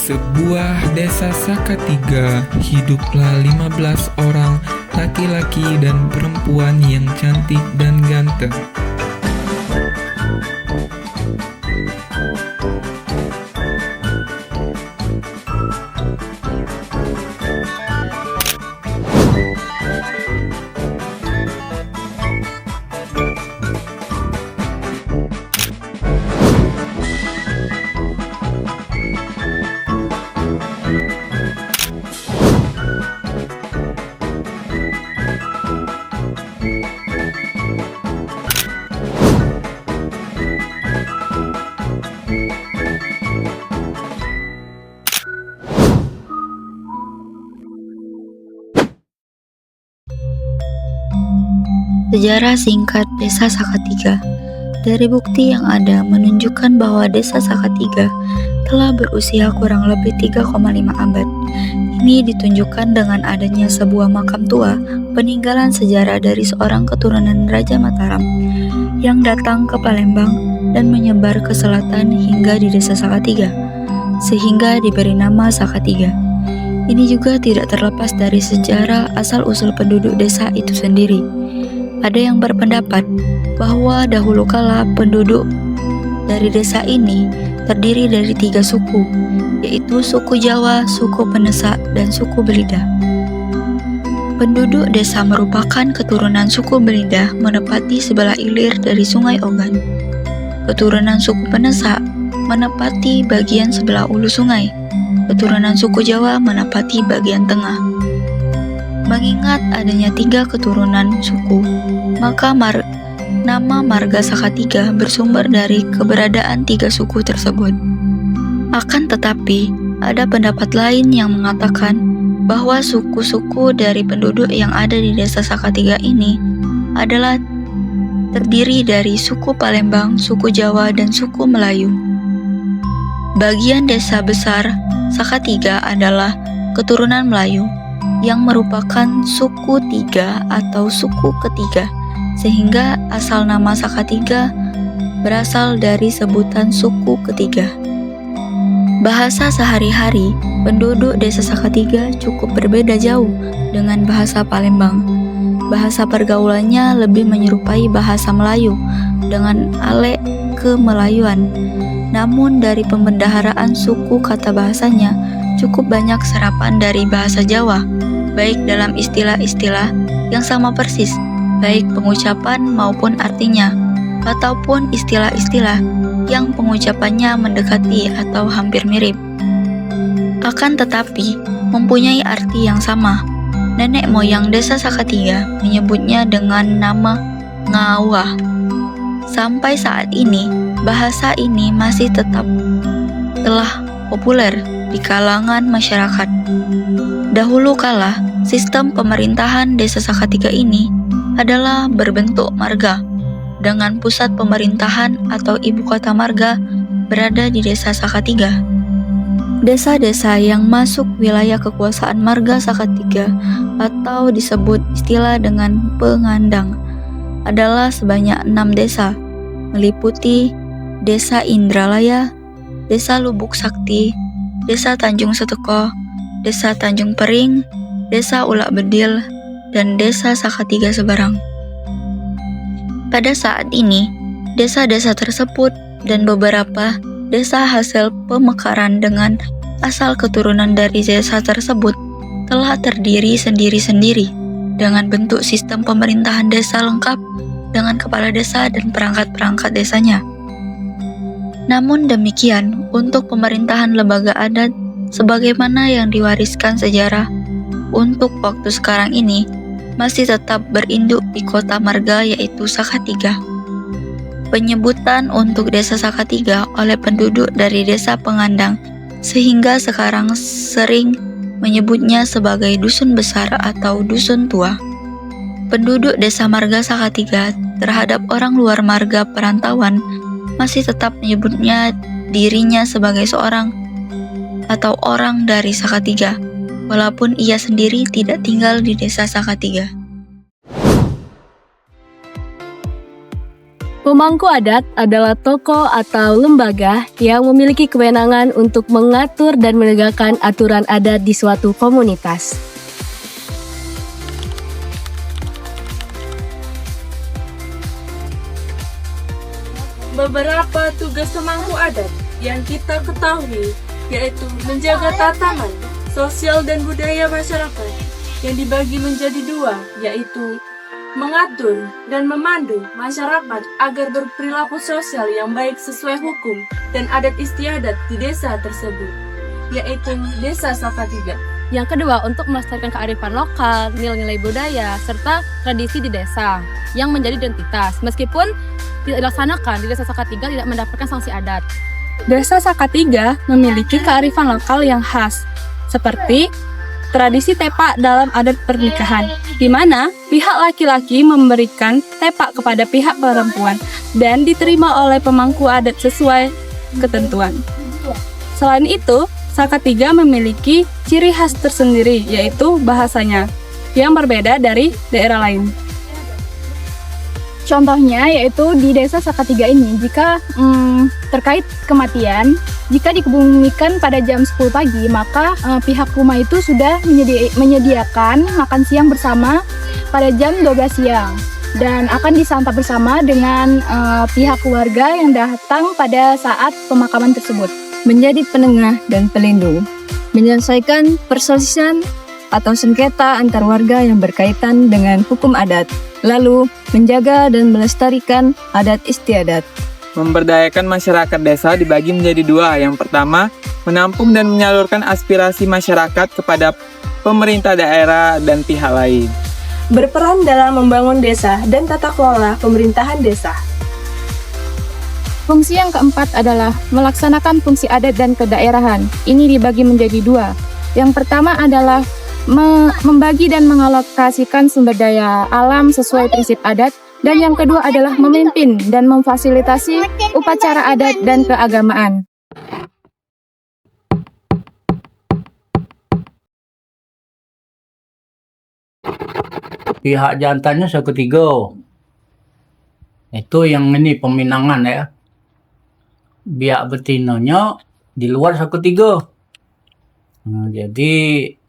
sebuah desa Sakatiga, hiduplah 15 orang laki-laki dan perempuan yang cantik dan ganteng. Sejarah singkat Desa Sakatiga. Dari bukti yang ada menunjukkan bahwa Desa Sakatiga telah berusia kurang lebih 3,5 abad. Ini ditunjukkan dengan adanya sebuah makam tua peninggalan sejarah dari seorang keturunan Raja Mataram yang datang ke Palembang dan menyebar ke selatan hingga di Desa Sakatiga, sehingga diberi nama Sakatiga. Ini juga tidak terlepas dari sejarah asal-usul penduduk desa itu sendiri. Ada yang berpendapat bahwa dahulu kala penduduk dari desa ini terdiri dari 3 suku, yaitu suku Jawa, suku Penesak, dan suku Belida. Penduduk desa merupakan keturunan suku Belida menepati sebelah ilir dari Sungai Ogan. Keturunan suku Penesak menepati bagian sebelah ulu sungai. Keturunan suku Jawa menepati bagian tengah. Mengingat adanya 3 keturunan suku, maka nama marga Sakatiga bersumber dari keberadaan 3 suku tersebut. Akan tetapi, ada pendapat lain yang mengatakan bahwa suku-suku dari penduduk yang ada di Desa Sakatiga ini adalah terdiri dari suku Palembang, suku Jawa, dan suku Melayu. Bagian desa besar Sakatiga adalah keturunan Melayu, yang merupakan suku 3 atau suku ketiga, sehingga asal nama Sakatiga berasal dari sebutan suku ketiga. Bahasa sehari-hari penduduk Desa Sakatiga cukup berbeda jauh dengan bahasa Palembang. Bahasa pergaulannya lebih menyerupai bahasa Melayu dengan alek kemelayuan. Namun dari pembendaharaan suku kata bahasanya cukup banyak serapan dari bahasa Jawa, baik dalam istilah-istilah yang sama persis, baik pengucapan maupun artinya, ataupun istilah-istilah yang pengucapannya mendekati atau hampir mirip. Akan tetapi, mempunyai arti yang sama. Nenek moyang Desa Sakatiga menyebutnya dengan nama Ngawah. Sampai saat ini, bahasa ini masih telah populer di kalangan masyarakat. Dahulu kala, sistem pemerintahan Desa Sakatiga ini adalah berbentuk marga, dengan pusat pemerintahan atau ibu kota marga berada di Desa Sakatiga. Desa-desa yang masuk wilayah kekuasaan marga Sakatiga atau disebut istilah dengan pengandang adalah sebanyak 6 desa, meliputi Desa Indralaya, Desa Lubuk Sakti, Desa Tanjung Seteko, Desa Tanjung Pering, Desa Ulak Bedil, dan Desa Sakatiga Sebarang. Pada saat ini, desa-desa tersebut dan beberapa desa hasil pemekaran dengan asal keturunan dari desa tersebut telah terdiri sendiri-sendiri dengan bentuk sistem pemerintahan desa lengkap dengan kepala desa dan perangkat-perangkat desanya. Namun demikian, untuk pemerintahan lembaga adat sebagaimana yang diwariskan sejarah untuk waktu sekarang ini masih tetap berinduk di kota marga yaitu Sakatiga. Penyebutan untuk Desa Sakatiga oleh penduduk dari Desa Pengandang sehingga sekarang sering menyebutnya sebagai dusun besar atau dusun tua. Penduduk Desa Marga Sakatiga terhadap orang luar marga perantauan masih tetap menyebutnya dirinya sebagai seorang atau orang dari Sakatiga, walaupun ia sendiri tidak tinggal di Desa Sakatiga. Pemangku adat adalah tokoh atau lembaga yang memiliki kewenangan untuk mengatur dan menegakkan aturan adat di suatu komunitas. Beberapa tugas pemangku adat yang kita ketahui yaitu menjaga tatanan sosial dan budaya masyarakat yang dibagi menjadi dua, yaitu mengatur dan memandu masyarakat agar berperilaku sosial yang baik sesuai hukum dan adat istiadat di desa tersebut, yaitu Desa Sakatiga. Yang kedua, untuk melestarikan kearifan lokal, nilai-nilai budaya, serta tradisi di desa yang menjadi identitas. Meskipun tidak dilaksanakan, di Desa Sakatiga tidak mendapatkan sanksi adat. Desa Sakatiga memiliki kearifan lokal yang khas, seperti tradisi tepak dalam adat pernikahan, di mana pihak laki-laki memberikan tepak kepada pihak perempuan dan diterima oleh pemangku adat sesuai ketentuan. Selain itu, Sakatiga memiliki ciri khas tersendiri, yaitu bahasanya yang berbeda dari daerah lain. Contohnya yaitu di Desa Sakatiga ini, jika terkait kematian, jika dikebumikan pada jam 10 pagi, maka pihak rumah itu sudah menyediakan makan siang bersama pada jam 12 siang dan akan disantap bersama dengan pihak keluarga yang datang pada saat pemakaman tersebut. Menjadi penengah dan pelindung, menyelesaikan perselisihan atau sengketa antar warga yang berkaitan dengan hukum adat, lalu menjaga dan melestarikan adat istiadat. Memberdayakan masyarakat desa dibagi menjadi dua. Yang pertama, menampung dan menyalurkan aspirasi masyarakat kepada pemerintah daerah dan pihak lain. Berperan dalam membangun desa dan tata kelola pemerintahan desa. Fungsi yang keempat adalah melaksanakan fungsi adat dan kedaerahan. Ini dibagi menjadi dua. Yang pertama adalah membagi dan mengalokasikan sumber daya alam sesuai prinsip adat, dan yang kedua adalah memimpin dan memfasilitasi upacara adat dan keagamaan. Pihak jantannya Sakatiga. Itu yang ini peminangan ya. Pihak betinanya di luar Sakatiga. Nah, jadi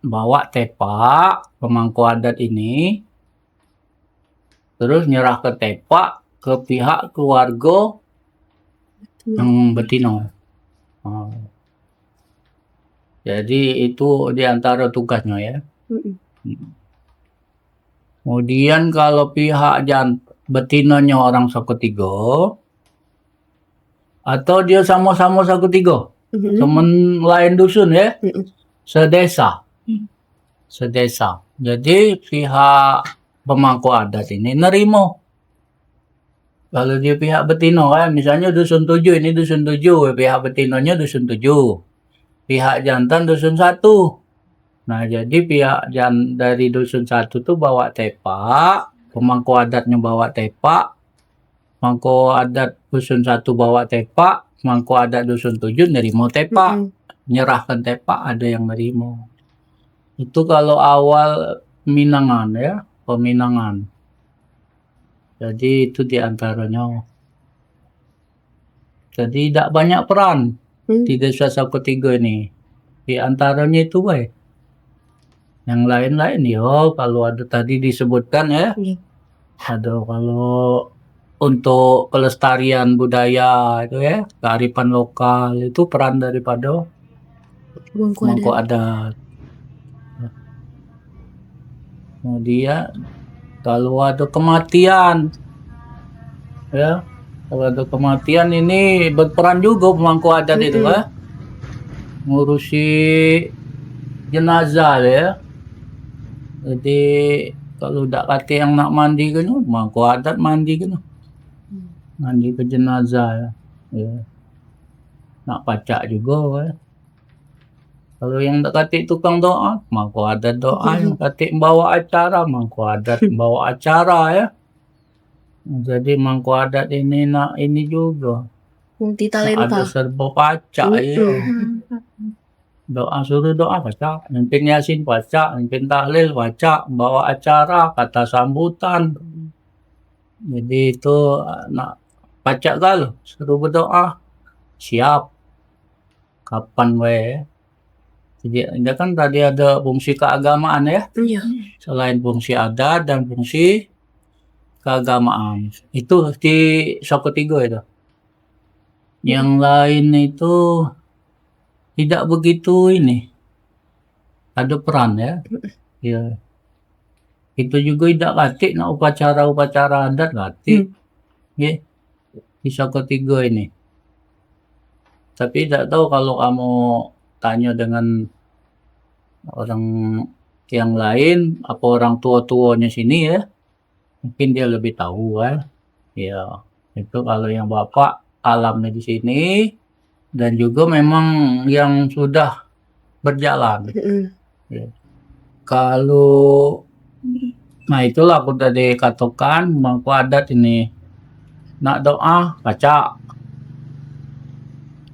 bawa tepak pemangku adat ini, terus nyerah ke tepak ke pihak keluarga yang betina. Nah, jadi itu di antara tugasnya ya. Kemudian kalau pihak betinanya orang Sakatiga, atau dia sama-sama Sakatiga, temen lain dusun ya, sedesa. Jadi pihak pemangku adat ini nerimo. Kalau dia pihak betina kan, misalnya dusun 7, ini dusun 7, pihak betinanya dusun 7, pihak jantan dusun 1. Nah, jadi pihak dari dusun 1 tuh bawa tepak, pemangku adatnya bawa tepak, pemangku adat dusun 1 bawa tepak, pemangku adat dusun 7 nerimo tepak, nyerahkan tepak, ada yang nerimo. Itu kalau awal peminangan ya, peminangan. Jadi itu diantaranya. Jadi tidak banyak peran di Desa Sakatiga ini. Di antaranya itu baik. Yang lain-lain ya, kalau ada tadi disebutkan ya, ada kalau untuk kelestarian budaya itu ya, kearifan lokal itu peran daripada pemangku adat. Kemudian kalau ada kematian ya, kalau ada kematian ini berperan juga pemangku adat itu ya, ngurusi jenazah ya. Jadi kalau udah kata yang nak mandi kan, pemangku adat mandi kan, mandi ke jenazah ya. Nak pacak juga ya. Kalau yang kata tukang doa, pemangku adat doa, yang kata bawa acara, pemangku adat bawa acara ya. Jadi pemangku adat ini nak ini juga. Multi talenta. Ada serba pacak ya. Doa suruh doa pacak, mimpin yasin pacak, mimpin tahlil pacak, bawa acara, kata sambutan. Jadi itu nak pacak kalau suruh berdoa siap kapan we. Jadi kan tadi ada fungsi keagamaan ya. Iya. Selain fungsi adat dan fungsi keagamaan. Itu di Soko Tigo itu. Yang lain itu tidak begitu ini. Ada peran ya. Ya. Itu juga tidak katik nak upacara-upacara adat katik. Ya. Di Soko Tigo ini. Tapi tidak tahu kalau kamu tanya dengan orang yang lain, apa orang tua-tuanya sini ya, mungkin dia lebih tahu kan. Ya, itu kalau yang bapak alamnya di sini dan juga memang yang sudah berjalan. Ya. Kalau nah itulah aku tadi katakan mangku adat ini nak doa baca.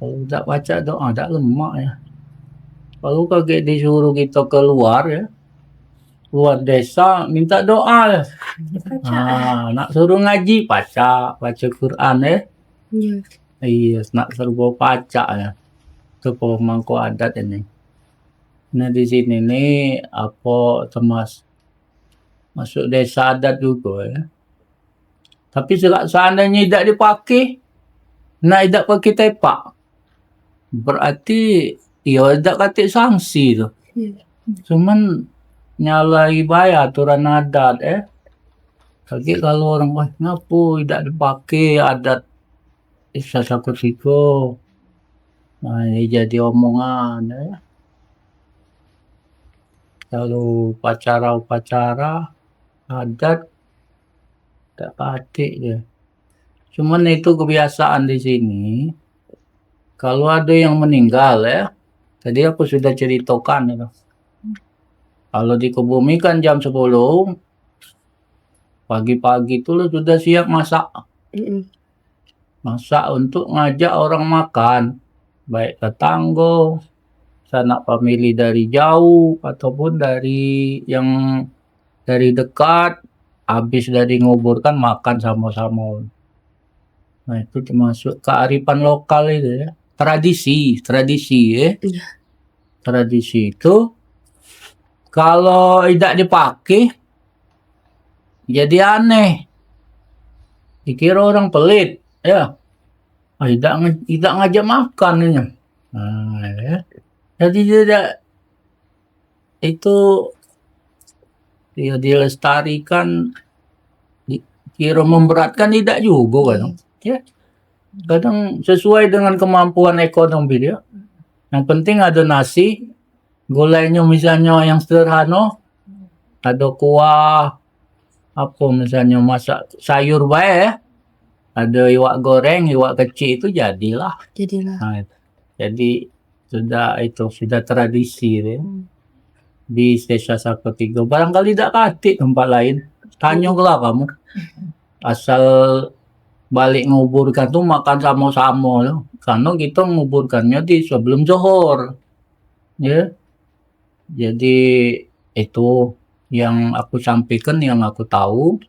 Kalau tidak baca doa tidak lemak ya. Kalau kaget disuruh kita keluar ya, keluar desa minta doa ya. Nak suruh ngaji baca Quran ya. Iya. Iya, nak suruh baca ya. Itu pemangku adat ini. Nah di sini nih apa masuk desa adat juga ya. Tapi seandainya tidak dipakai, nak tidak pakai tepak, berarti ya tidak katik sanksi tu. Cuman nyalai bayar aturan adat Lagi kalau orang ngapu tidak dipakai adat Soko Tigo. Nah ini jadi omongan ya. Kalau upacara adat tak katik dia. Cuman itu kebiasaan di sini. Kalau ada yang meninggal ya. Tadi aku sudah ceritakan itu. Kalau dikebumikan jam 10, pagi-pagi itu lo sudah siap masak. Masak untuk ngajak orang makan. Baik tetangga, sanak famili dari jauh, ataupun dari yang dari dekat. Habis dari nguburkan makan sama-sama. Nah itu termasuk kearifan lokal itu ya. Tradisi ya. Tradisi itu kalau tidak dipakai jadi aneh. Dikira orang pelit ya. Tidak ngajak makan ya. Nah, ya. Jadi tidak itu ya dilestarikan kira memberatkan tidak juga kan. Ya. Kadang sesuai dengan kemampuan ekonomi dia. Yang penting ada nasi, gulainya misalnya yang sederhana, ada kuah, apa misalnya masak sayur baik ya. Ada iwak goreng, iwak kecil itu jadilah. Nah, jadi sudah tradisi ya. Di desa Soko Tigo. Barangkali tidak katik tempat lain. Tanyalah kamu. Asal balik nguburkan tuh makan sama-sama loh. Karena kita nguburkannya di sebelum zuhur. Ya. Jadi itu yang aku sampaikan, yang aku tahu.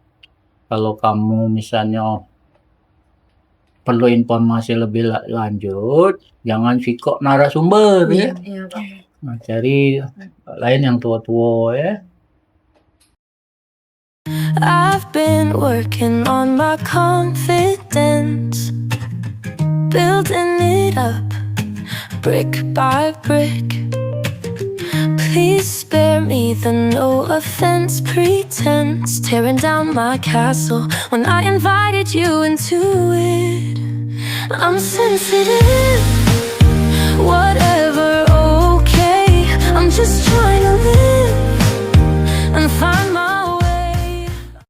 Kalau kamu misalnya perlu informasi lebih lanjut, jangan sikok narasumber ya. Nah, cari lain yang tua-tua ya. I've been working on my confidence, building it up brick by brick. Please spare me the no offense pretense, tearing down my castle when I invited you into it. I'm sensitive.